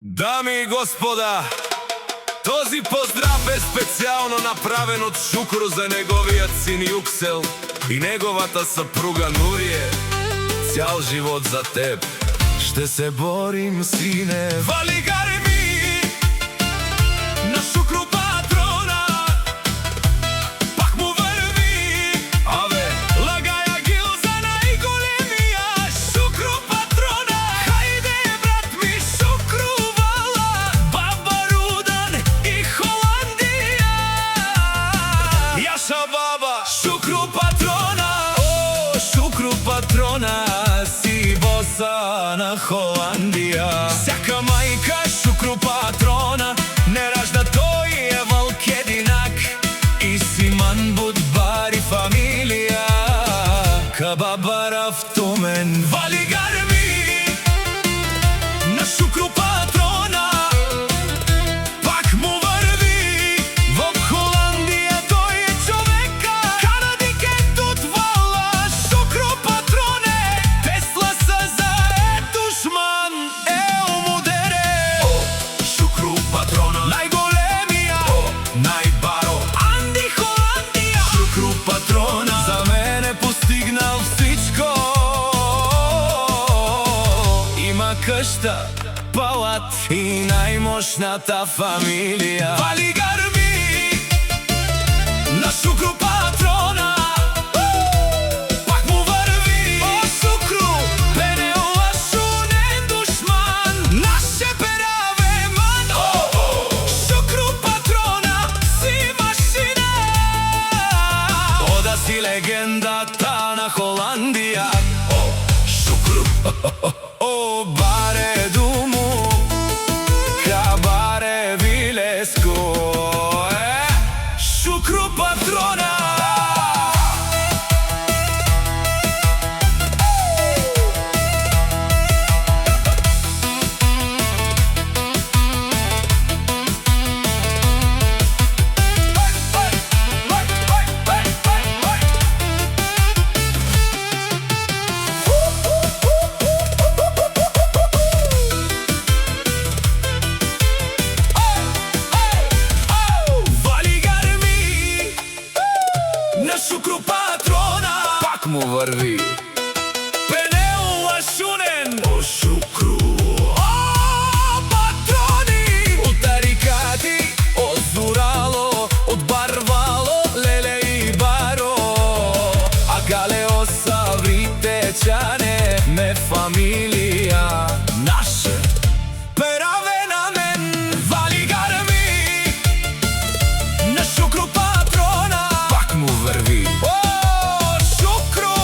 Дами и господа, този поздрав е специјално направен од Шукру за неговиот син Јуксел и неговата сапруга Нурие. Цял живот за теб ще се борим, сине. Вали гарми на Шукру патрона, пак му върви, лагаја гил за најголемија Шукру патрона. Хајде брат ми Шукру вала, баба Рудан и Холандија. Јаша баба Шукру патрона, о Шукру патрона, си боса на Холандија. Сяка мајка Шукру патрона не ражда, тој е валкединак и Симан Будбари фамилија. Кабаба Рафтумен, вали гарми на Шукру патрона, пак му върви во Холандија, тој е човека. Канади кентут вала Шукру патроне, Тесла са за етушман, мудере. О, Шукру патрона, најголемија, најбаро, Анди Холандија. Шукру патрона за мене постигнал всичко. Има къща, палат и најмошната фамилија. Вали гарми на Шукру патрона, пак му върви. О Шукру, пенеува шунен душман, наше пераве ман. Шукру патрона, си машина. Ода си легендата на Холандија. Шукру, о баре думу, кабаре вилеско, Шукру патрона. Вали гарми на Шукру патрона, пак му върви. Пенеува шунен, о Шукру, о патрони. Од тарикати, од Зурало, од Барвало, Леле и Баро, а Галео Савритечане ме фамилија. Наше пераве на мен. Вали гарми на Шукру патрона, пак му върви. О Шукру,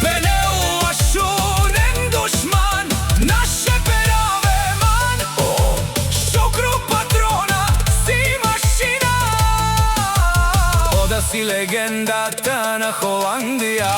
пенеува шунен душман, наше пераве ман. О Шукру патрона, си машина. Ода си легендата на Холандија.